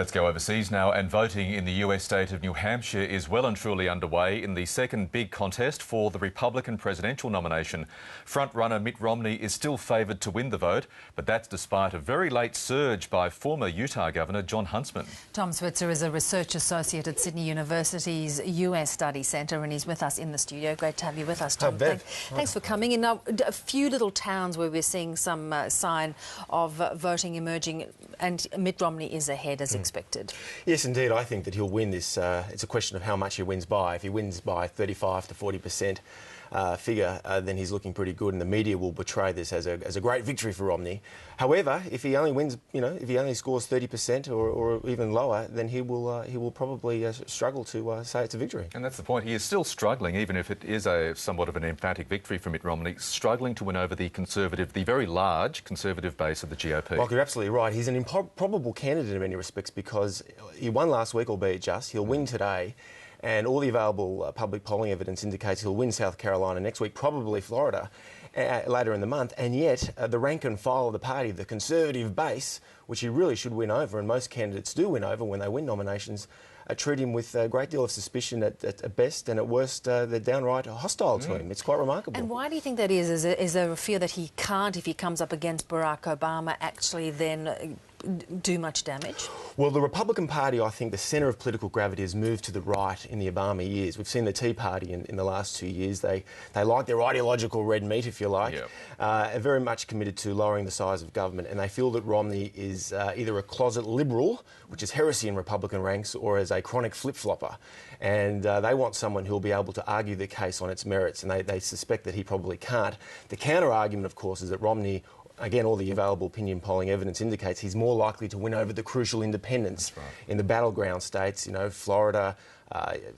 Let's go overseas now, and voting in the US state of New Hampshire is well and truly underway in the second big contest for the Republican presidential nomination. Front-runner Mitt Romney is still favoured to win the vote, but that's despite a very late surge by former Utah Governor Jon Huntsman. Tom Switzer is a research associate at Sydney University's US Study Centre, and he's with us in the studio. Great to have you with us, Tom. Thanks for coming in. Now, a few little towns where we're seeing some sign of voting emerging, and Mitt Romney is ahead as expected. Yes, indeed. I think that he'll win this. It's a question of how much he wins by. If he wins by 35 to 40% figure, then he's looking pretty good, and the media will portray this as a great victory for Romney. However, if he only wins, if he only scores 30% or even lower, then he will probably struggle to say it's a victory. And that's the point. He is still struggling, even if it is somewhat of an emphatic victory for Mitt Romney, struggling to win over the very large conservative base of the GOP. Well, you're absolutely right. He's an improbable candidate in many respects because he won last week, albeit just. He'll win today. And all the available public polling evidence indicates he'll win South Carolina next week, probably Florida later in the month. And yet the rank and file of the party, the conservative base, which he really should win over, and most candidates do win over when they win nominations, treat him with a great deal of suspicion at best, and at worst they're downright hostile to him. It's quite remarkable. And why do you think that is? Is there a fear that he can't, if he comes up against Barack Obama, actually then do much damage? Well, the Republican Party, I think the centre of political gravity has moved to the right in the Obama years. We've seen the Tea Party in the last 2 years. They like their ideological red meat, if you like, are very much committed to lowering the size of government, and they feel that Romney is either a closet liberal, which is heresy in Republican ranks, or as a chronic flip-flopper. And they want someone who will be able to argue the case on its merits, and they suspect that he probably can't. The counter-argument, of course, is that Romney, again, all the available opinion polling evidence indicates he's more likely to win over the crucial independents in the battleground states, Florida,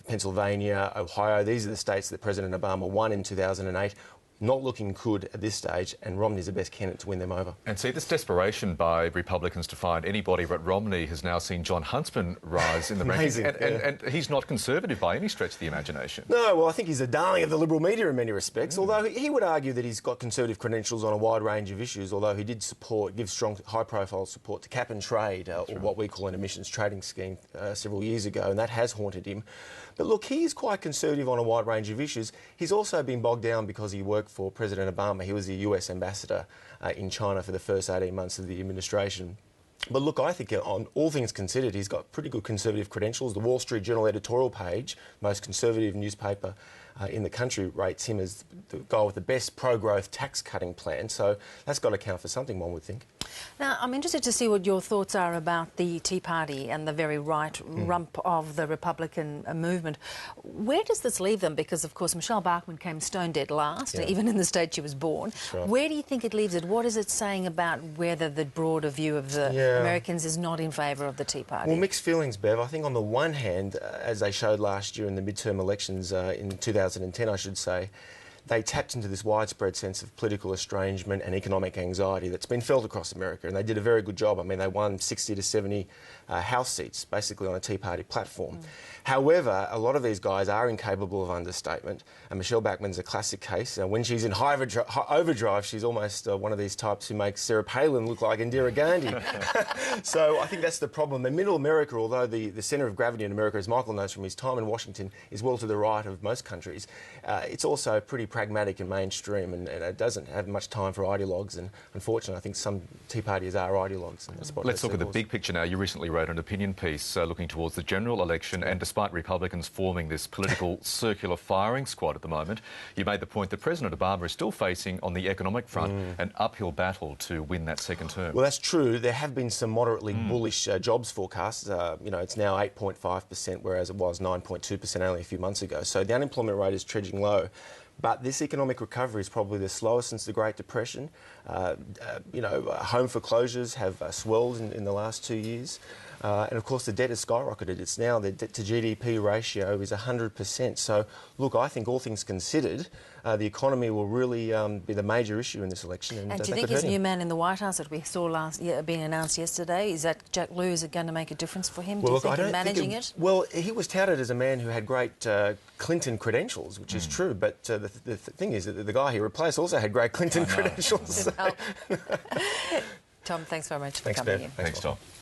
Pennsylvania, Ohio. These are the states that President Obama won in 2008. Not looking good at this stage, and Romney's the best candidate to win them over. And see, this desperation by Republicans to find anybody but Romney has now seen Jon Huntsman rise in the rankings. And he's not conservative by any stretch of the imagination. No, well, I think he's a darling of the Liberal media in many respects, although he would argue that he's got conservative credentials on a wide range of issues, although he did give strong, high-profile support to cap and trade, or what we call an emissions trading scheme, several years ago, and that has haunted him. But look, he is quite conservative on a wide range of issues. He's also been bogged down because he worked for President Obama. He was the US ambassador in China for the first 18 months of the administration. But look, I think on all things considered, he's got pretty good conservative credentials. The Wall Street Journal editorial page, most conservative newspaper in the country, rates him as the guy with the best pro-growth tax-cutting plan. So that's got to count for something, one would think. Now, I'm interested to see what your thoughts are about the Tea Party and the very right rump of the Republican movement. Where does this leave them? Because, of course, Michelle Bachmann came stone dead last, even in the state she was born. Right. Where do you think it leaves it? What is it saying about whether the broader view of the Americans is not in favour of the Tea Party? Well, mixed feelings, Bev. I think on the one hand, as they showed last year in the midterm elections in 2010, I should say, they tapped into this widespread sense of political estrangement and economic anxiety that's been felt across America, and they did a very good job. I mean, they won 60 to 70 House seats, basically on a Tea Party platform. However, a lot of these guys are incapable of understatement, and Michelle Bachmann's a classic case. When she's in high overdrive, she's almost one of these types who makes Sarah Palin look like Indira Gandhi. So I think that's the problem. In middle America, although the centre of gravity in America, as Michael knows from his time in Washington, is well to the right of most countries, it's also pretty pragmatic and mainstream, and it doesn't have much time for ideologues, and unfortunately I think some Tea Partiers are ideologues. Let's look at the big picture now. You recently wrote an opinion piece looking towards the general election, and despite Republicans forming this political circular firing squad at the moment, you made the point that President Obama is still facing, on the economic front, an uphill battle to win that second term. Well, that's true. There have been some moderately bullish jobs forecasts. It's now 8.5%, whereas it was 9.2% only a few months ago. So the unemployment rate is trudging low. But this economic recovery is probably the slowest since the Great Depression. Home foreclosures have swelled in the last 2 years. And of course the debt has skyrocketed. It's now, the debt to GDP ratio is 100%. So look, I think all things considered, the economy will really be the major issue in this election. And do you think his new man in the White House that we saw being announced yesterday, is that Jack Lew, is it going to make a difference for him? Well, do you think in managing it? Well, he was touted as a man who had great Clinton credentials, which is true, but the thing is that the guy he replaced also had great Clinton credentials. Tom, thanks very much for Thanks, coming Ben. in. Thanks, Tom.